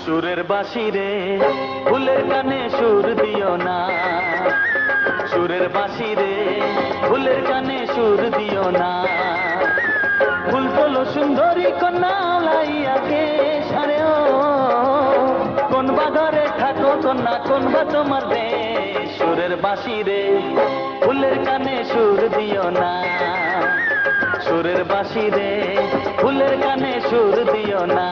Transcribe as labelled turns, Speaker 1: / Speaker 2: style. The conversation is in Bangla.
Speaker 1: সুরের বাঁশি রে ফুলের কানে সুর দিও না, সুরের বাঁশি রে ফুলের কানে সুর দিও না। ফুল তোলো সুন্দরী কন্যা লাইয়া কেশ, আরে ও কোন বা ঘরে থাকো কন্যা, কোন বা তোমার দেশ। সুরের বাঁশি রে ফুলের কানে সুর দিও না, সুরের বাঁশি রে ফুলের কানে সুর দিও না।